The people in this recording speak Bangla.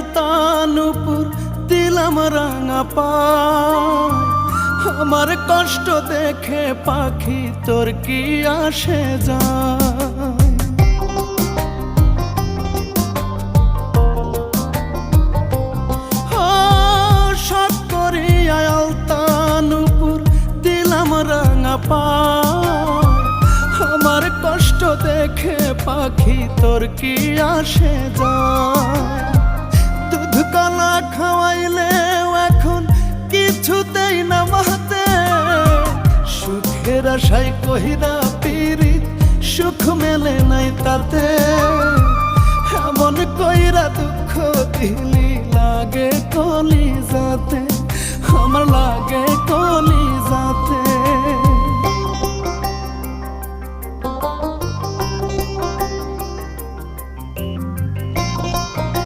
আলতা নুপুর দিলাম রাঙা পায়, আমার কষ্ট দেখে পাখি তোর কি আসে যায়। শখ করিয়া আলতা নুপুর দিলাম রাঙা পায়, আমার কষ্ট দেখে পাখি তোর কি আসে যায়। দুধ কলা খাওয়াইলেও এখন কিছুতেই না মাতে, সুখের আশায় কহিরা পিরিত সুখ মেলে নাই তাতে। এমন কইরা দুঃখ দিলি লাগে কলিজাতে, আমার লাগে কলিজাতে।